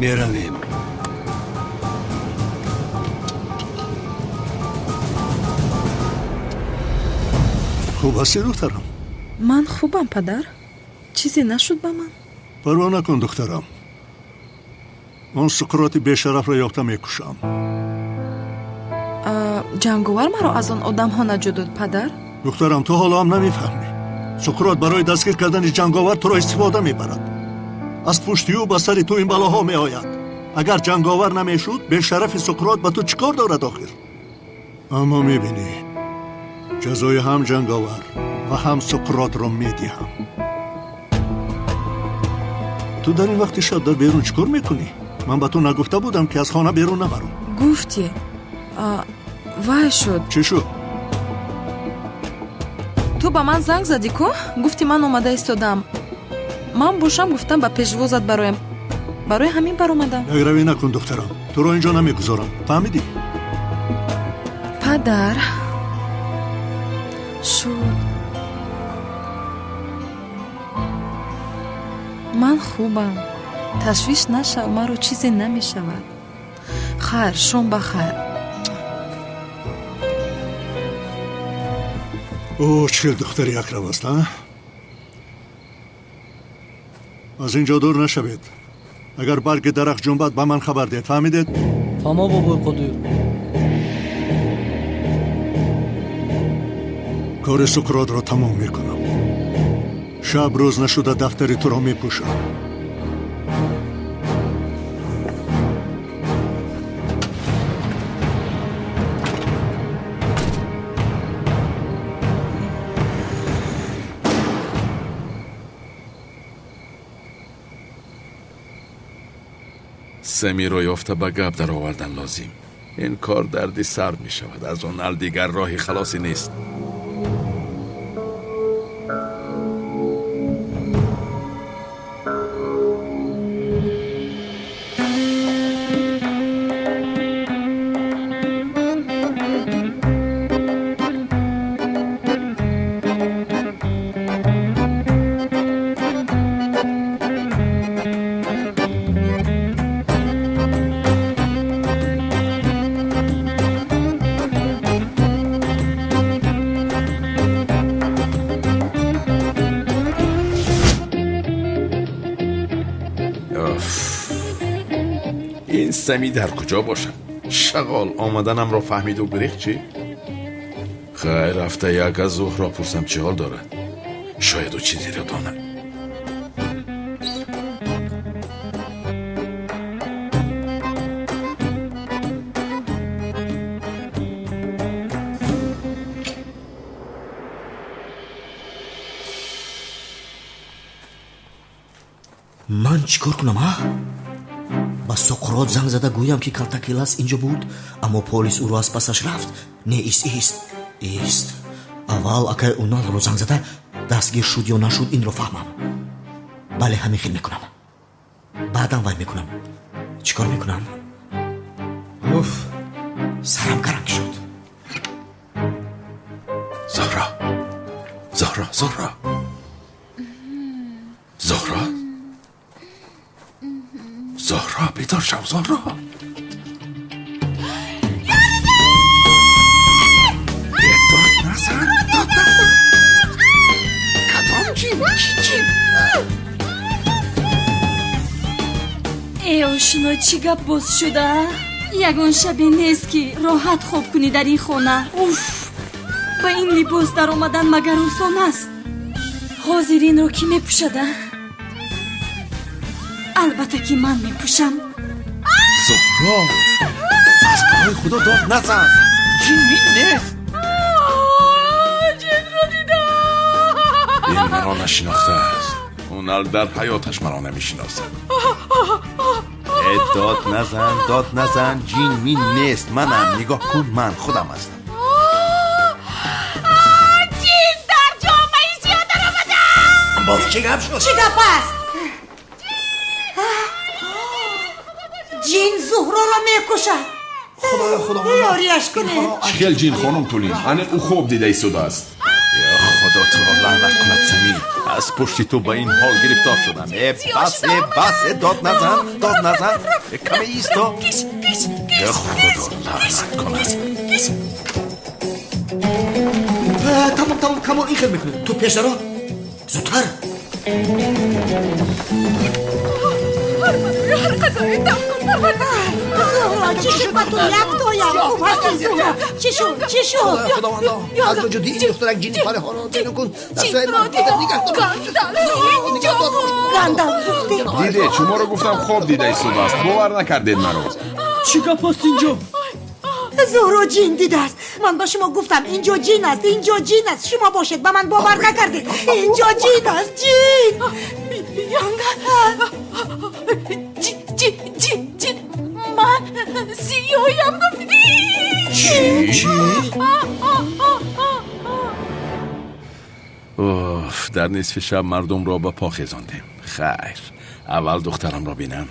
میرویم. خوب هستی دخترم؟ من خوبم پدر. چیزی نشد با من؟ پروا نکن دخترم. اون سقراط بیشرف را یافته میکشم. جنگاور مرا از آن آدم ها نجات داد پدر؟ دخترم تو حالا هم نمیفهمی. سقراط برای دستگیر کردن جنگاور تو را استفاده میبرد. از پشتی او به سر تو این بلاها می آید. اگر جنگاور نمیشد به شرف سقراط به تو چیکار دارد آخر؟ اما میبینی جزای هم جنگاور و هم سقراط را میدیم. تو در این وقت شب در بیرون چیکار میکنی؟ من به تو نگفته بودم که از خانه بیرون نبرو. گفتی وای شد. چی شد؟ تو با من زنگ زدی که؟ گفتی من اومده ایستادم. من باشم گفتم با پژوازت برای همین بر اومدم. روی نکن دخترم، تو رو اینجا نمیگذارم، فهمیدی؟ پدر شد. من خوبم، تشویش نشو، مرا چیزی نمیشود. خیر، شام بخیر. اوه چه دختری اکرم است نه؟ از اینجا دور نشوید. اگر برگ درخت جنبد به من خبر دید، فهمیدید؟ فما بابای قدیر. کار سقراط را تمام میکنم. شب روز نشده دفتری تو را میپوشم. سمی رو یافته به گپ در آوردن لازم. این کار دردی سرد می شود. از اون ال دیگر راهی خلاصی نیست. این سمی در کجا باشد؟ شغال آمدنم را فهمید و گریخت چی؟ خیر رفته یک از ظهر را پرسم چه حال دارد؟ شاید او چیزی را داند. من چیکار کنم ها؟ با سقراط زنگ زده گویم که کالتاکلاس اینجا بود، اما پلیس او رو از پسش رفت. نه ایست. اول اگر اونال رو زنگ زده دستگیر شد یا نشد این رو فهمم. بله همین خیل میکنم. بعدم وای میکنم. چیکار میکنم؟ اوف سرم کرنگ شد. زهرا بیدار شو زهرا. داد نزن کدام جین؟ ای آشنا چی گپ باز شده؟ یگان شبی نیست که راحت خواب کنی در این خانه. اوف با این لباس در آمدن مگر آسان است؟ حاضرین رو کی میپوشده؟ البته که من میپوشم. زهرا از برای خدا داد نزن، جین نیست. جین رو دیدم. این مرا نشناخته است، اونال در حیاتش مرا نمیشناسه. داد نزن جین مین نیست. منم نگاه کن، من خودم هستم. جین در جامعه زیاده آمده. باز چی گپ شد؟ چی گپ است؟ جین زهرا را میکشد. خدا یاریش کنه. چخیل جین خانم تولین انه او خوب دیده ایستاده است. یا خدا تو را لعنت کند زمین. از پشت تو با این حال گرفتار شدم. بس داد نزن کمی ایستا. یا خدا لعنت کند. تمام کمان این خیل میکنه. تو پیش درا زودتر. هر قضایی دم کن زهرا چی شد؟ با تو یک تویم خوب هستی زهرا. چی شد؟ خداوندا از وجودی این دخترک جینی پاره ها رو بینو کن. گندم دیده شما رو گفتم خوب دیده ایستاده است، باور نکردید مرا. چی گپ است اینجا؟ زهرا جین دیده است. من با شما گفتم اینجا جین است. شما باشید با من باور نکردید. اینجا جین است. جین من سیایم گفتی. چی؟ اوف در نصف شب مردم را با پا خیزاندیم. خیر اول دخترم را بینم،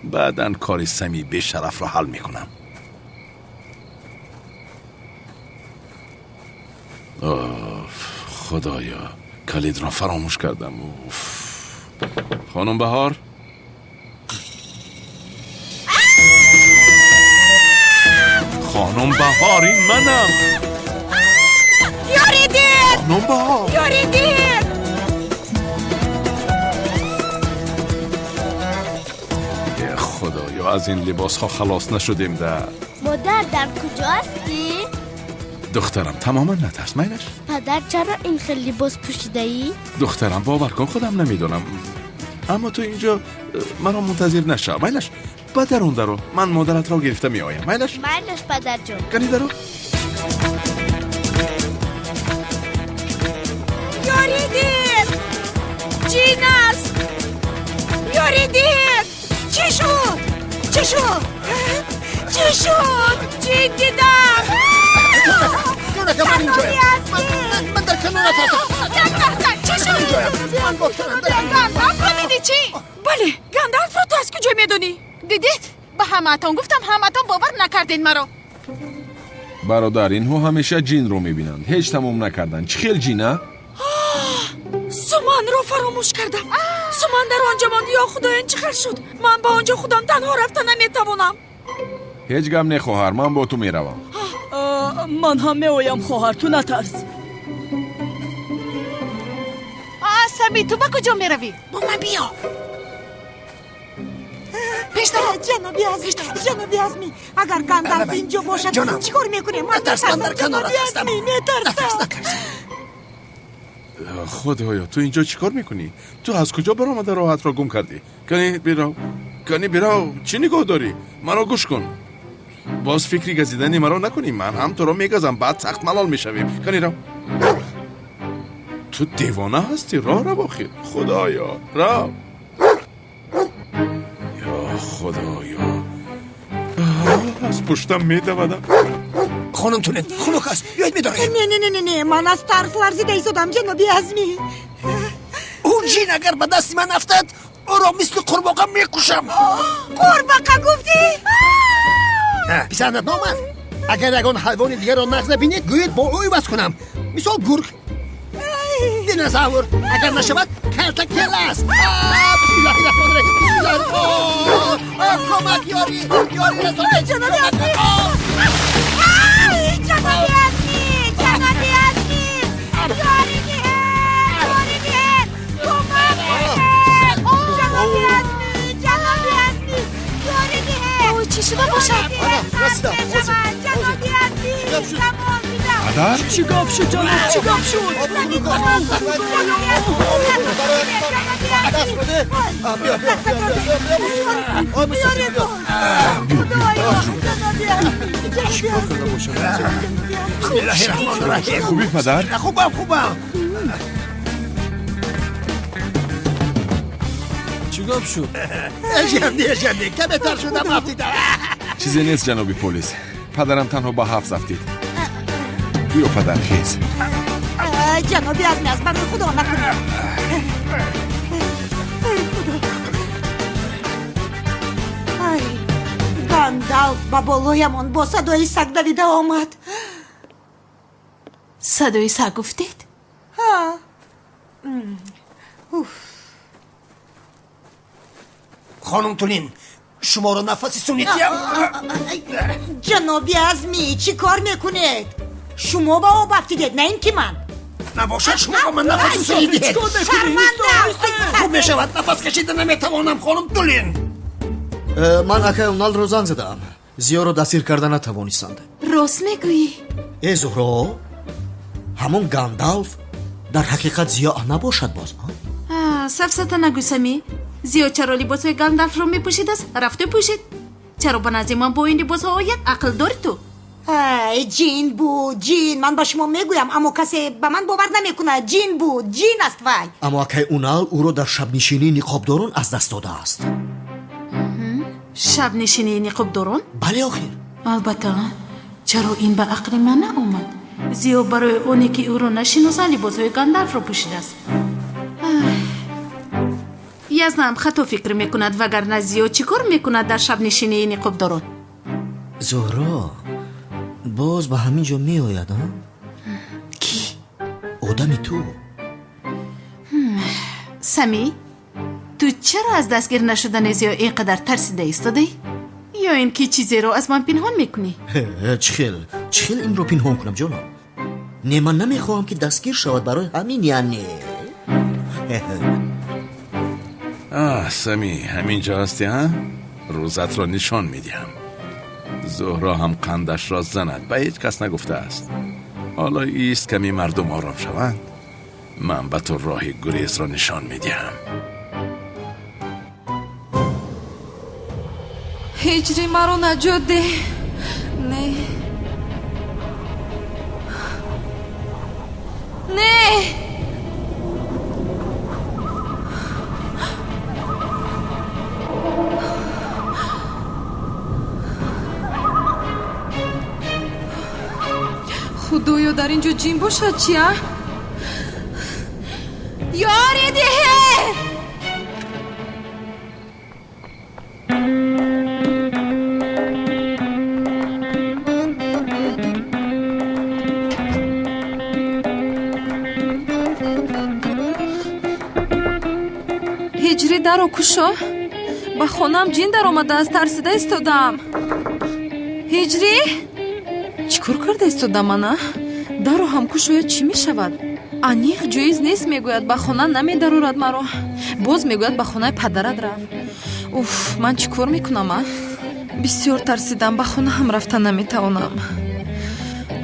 بعدن کار سمی به شرف را حل میکنم. اوف خدایا کلید را فراموش کردم. اوف خانم بهار. خانم بهار این منم. یاریدید. خانم بهار یاریدید. خدایا از این لباس ها خلاص نشدیم. در مادر کجا هستی؟ دخترم تماما نترس میلش. پدر چرا این خیلی لباس پوشیده ای؟ دخترم باور کن خودم نمیدونم، اما تو اینجا مرا منتظر نشو میلش. بدر اون درو من مادرت را گرفته می آیم میلش. پدر جان کنی درو. یاریدید. جین است. یاریدید. چی شد؟ جین دیدم. من اینجایم. من در کنونت هستم. چی شد؟ من دخترم دارم. گندالف رو دیدی چی؟ بله گندالف رو تو از کجا میدونی؟ دیدید؟ به همتون گفتم، همتون باور نکردین مرا. برادر اینها همیشه جین رو میبینند، هیچ تموم نکردن. چی خیل جینه؟ سومان رو فراموش کردم. سومان در آنجا ماند. یا خدا این چه خیل شد؟ من با آنجا خودم تنها رفتن نمیتوانم. هیچ غم نه خواهر، من با تو میروم. من هم میایم خواهر، تو نترس. سمی تو با کجا میروی؟ با من بیا. پیش جنابی ازمی اگر گندالف اینجا باشد چی کار میکنه؟ من ترسم جنابی ازمی میترسم. خدایا تو اینجا چیکار میکنی؟ تو از کجا برآمده راحت را گم کردی؟ کنی بیراو چی نگاه داری؟ مرا گوش کن، باز فکری گزیدنی مرا نکنی. من هم تو را میگذم، بعد سخت ملال میشویم. کنی رو تو دیوانه هستی؟ راه رو بخیر. خدایا راه. خدایا از پشتم میدودم. خانم تونن خنک است بیاید میداریم. نه من از ترس لرزیده ایستادم جنابی عزمی. اون جین اگر به دست من افتد او را مثل قورباغه میکشم. قورباغه گفتی؟ پسندت نامد اگر یگان حیوان دیگر را نقض بینید گویید با اوی بس کنم، مثال گرگ. دینازور اگر نشود کرتکل است. بسم الله الرحمن الرحیم. بسم الله. کمک یاری رسانه. جنابی عزمی جنابی عزمی یاری نیست کمک جنابی عزمی یاری نیست. اوه چی شده باشد؟ جنابی عزمی تمام میدم. مادر؟ چی گپ شد جانم؟ چی گپ شد؟ خوبی پدر؟ خوبم. چی گپ شد؟ اجنده کمی تر شدم افتیدم. چیزی نیست جنابی پلیس. پدرم تنها با حفظ افتید. بیا پدر خیز. جنابی عزمی از برای خدا نکنه. گاندالف با بالایمان با صدای سگ دویده آمد. صدای سگ گفتید؟ خانم تونین شما را نفسی سونیتیم. جنابی عزمی چی کار میکنید؟ شما با آب افتیدید نه این که من. نباشد شما با من نفسی سونیدید. شرمنده. خوب میشود نفس کشیده نمیتوانم خانم تونین. من اکای اونال رو زنگ زدم. زیا رو دستگیر کرده نتوانستند. راست میگویی؟ ای زهرا همون گاندالف در حقیقت زیا نباشد باز. سفسته نگو سمی. زیا چرا لباسهای گاندالف رو میپوشید است؟ رفته پوشید. چرا به نظر من با این لباس ها آید؟ عقل داری تو؟ جین بود جین. من با شما میگویم اما کسی به من باور نمیکنه. جین بود جین است وای. اما اکای اونال او رو در شب نشینی نقابداران از دست داده است. شب نشینی نقابداران؟ بله آخر. البته چرا این به عقل من نآمد؟ زیا برای اونی که او رو نشناسه لباسهای گاندالف رو پوشیده است. یزنم خطا فکر میکند وگرنه زیا چی کار میکند در شب نشینی نقابداران؟ زهرا باز به همین جا می آید ها؟ کی؟ آدمی تو. سمی تو چرا از دستگیر نشدن زیا اینقدر ترسیده ایستادی؟ یا اینکه چیزی رو از من پنهان میکنی؟ چخیل این رو پنهان کنم جانم؟ نه من نمیخواهم که دستگیر شود برای همین یعنی. سمی همینجا هستی ها؟ روزت را نشان میدیم. زهرا هم قندش را زند به هیچ کس نگفته است. حالا ایست کمی مردم آرام شوند. من به تو راه گریز را نشان میدیم. هجری مرا نجات ده. نه خدایا در اینجا جین باشد چیه؟ یاری ده. هجری در رو کشو. به خونم جین در آمده از ترسیده استادم. هجری چیکار کرده استادم انا؟ در رو هم کشو یا چی می شود؟ انیق جایز نیست میگوید به خونه نمی درورد مرا. باز میگوید به خونه پدرت رفت. اوف من چیکار میکنم؟ بسیار ترسیدم. به خونه هم رفته نمیتوانم.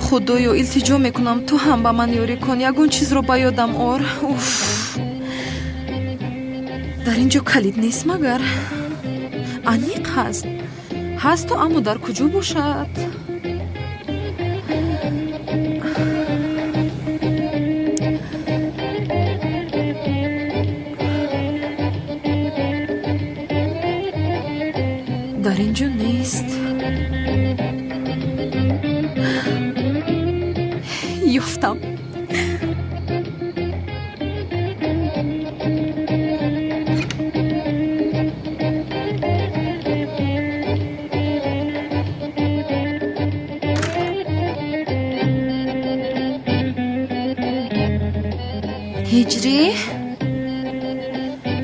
خدایا التجا میکنم تو هم به من یاری کن. یگون چیز رو به یادم آر. اوف در اینجا کلید نیست مگر؟ انیق هست تو اما در کجا باشد؟ дар ин ҷо нест. ёфтам.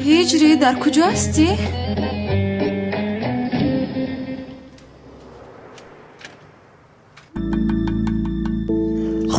ҳиҷрӣ дар куҷо ҳастӣ?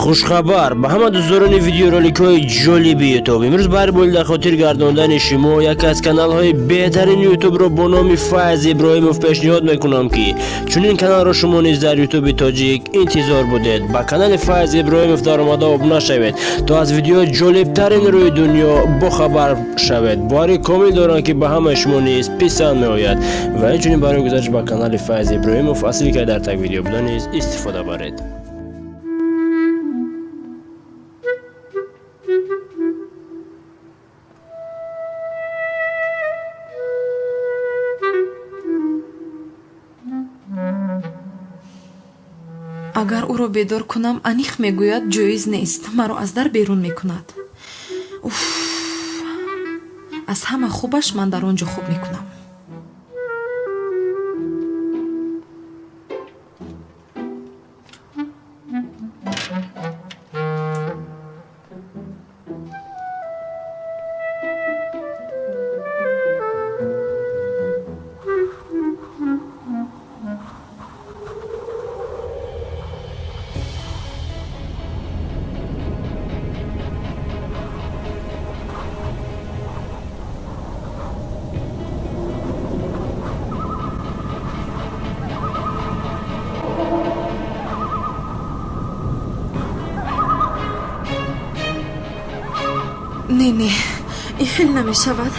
хушхабар ба ҳама дӯстдорони видеороликҳои ҷолиби ютуб, имрӯз баҳри болида хотир гардондани шумо яке аз каналҳои беҳтарини ютубро бо номи Файз Иброҳимов пешниҳод мекунам, ки чунин каналро шумо низ дар ютуби тоҷик интизор будед. Ба канали Файз Иброҳимов даромада обуна шавед то аз видеоҳои ҷолибтарин рӯи дунё бохабар шавед. боварӣ комил дорам ки ба ҳамаи шумо низ писанд меояд ва инчунин барои гузариш ба канали Файз Иброҳимов аз линки дар таг видео буда низ истифода баред. агар ӯро бедор кунам, аниқ мегӯяд ҷоиз нест, маро аз дар берун мекунад. уф, аз ҳама хубаш ман дар он ҷо хуб мекунам. не ин хел намешавад.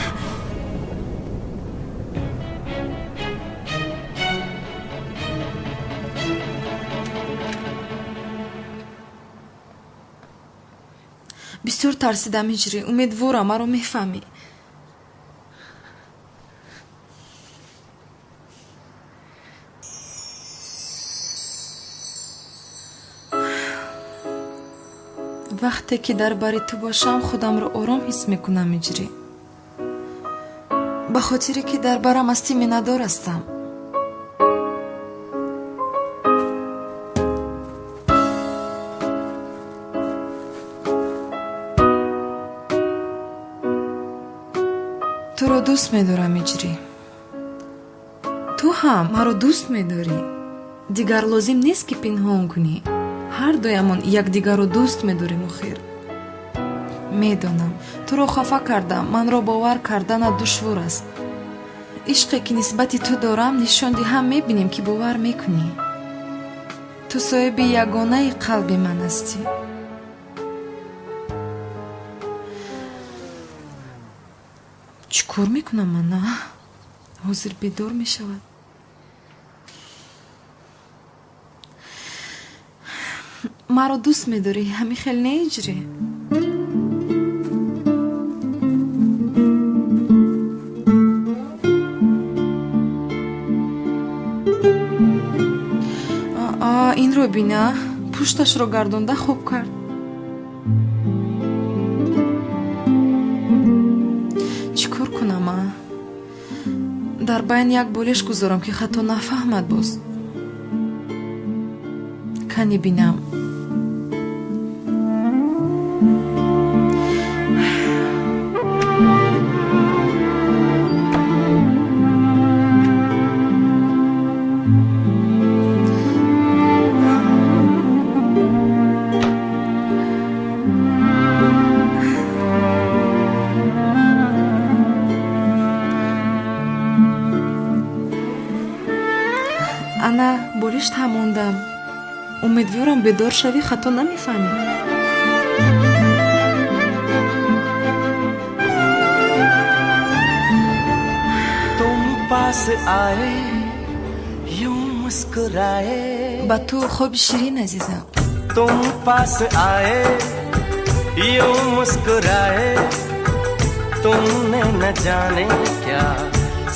бисёр тарсидам ҳиҷрӣ, умедворам маро мефаҳмӣ. вақте ки дар бари ту бошам, худамро ором ҳис мекунам ҳиҷрӣ. ба хотире ки дар барам аз ти миннатдор ҳастам. туро дӯст медорам ҳиҷрӣ. ту ҳам маро дӯст медорӣ. дигар лозим нест ки пинҳон кунӣ. ҳардуямон якдигарро дӯст медорем. охир медонам туро хафа кардам, манро бовар карданат душвор аст. ишқе ки нисбати ту дорам нишон диҳам, мебинем ки бовар мекунӣ. ту соҳиби ягонаи қалби ман ҳастӣ. чӣ кор мекунам ман? на ҳозир бедор мешавад. маро дӯст медорӣ? ҳамин хел не ҳиҷрӣ? инро бина, пушташро гардонда хуб кард. чӣ кор кунам? дар байн як болеш гузорам ки хато нафаҳмад. боз кани бинам. ана болишт ҳам мондам. умедворам бедор шавӣ, хато намефаҳмӣ. तुम पास आए यूं मुस्कुराए. ба ту хоби ширин азизам. तुम पास आए यूं मुस्कुराए. तुमने न जाने क्या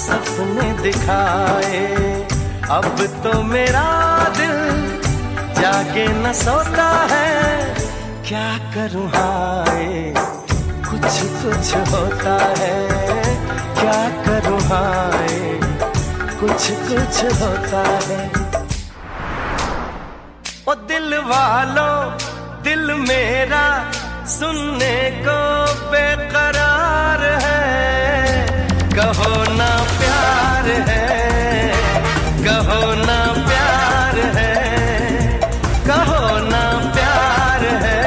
सपने दिखाए. अब तो मेरा दिल जाके न सोता है, क्या करूं हाय कुछ कुछ होता है, क्या करूं हाय कुछ कुछ होता है। ओ दिल वालों दिल मेरा सुनने को बेकरार है, कहो ना प्यार है, कहो ना प्यार है, कहो ना प्यार है,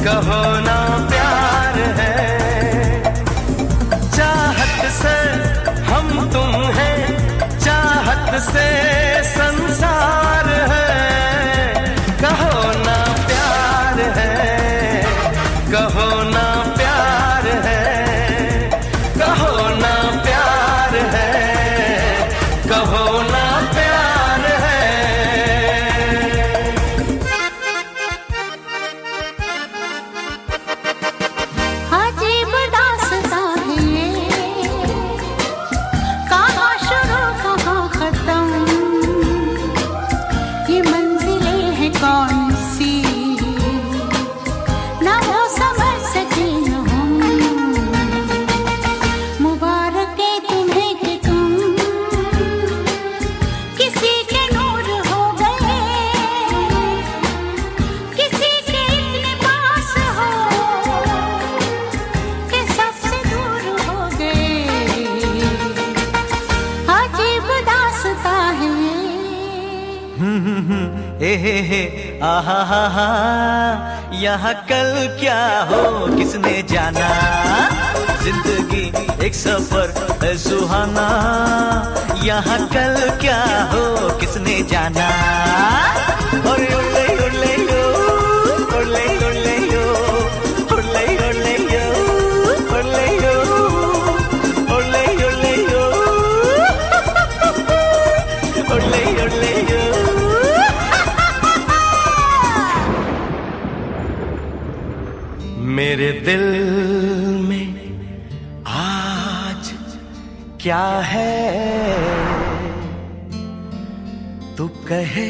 कहो ना प्यार है। चाहत से हम तुम हैं, चाहत से संसार है, कहो ना प्यार है, कहो ना प्यार है, कहो ना प्यार है, कहो ना प्यार है। अजीब दास्तां है ये, कहाँ शुरू कहाँ खत्म, ये मंजिलें हैं कौन सी, ना वो समझ सके न हम। मुबारक है तुम्हें कि तुम किसी के नूर हो गए, किसी के इतने पास हो कि सबसे दूर हो गए। अजीब दास्तां है हे आहा हा हा, यहाँ कल क्या हो किसने जाना, जिंदगी एक सफर है सुहाना, यहाँ कल क्या हो किसने जाना। ओले ओले ओले यो, ओले ओले यो, ओले ओले यो, ओले यो, ओले ओले यो, ओले ओले यो। मेरे दिल में आज क्या है, तू कहे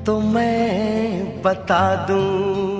तो मैं बता दूं।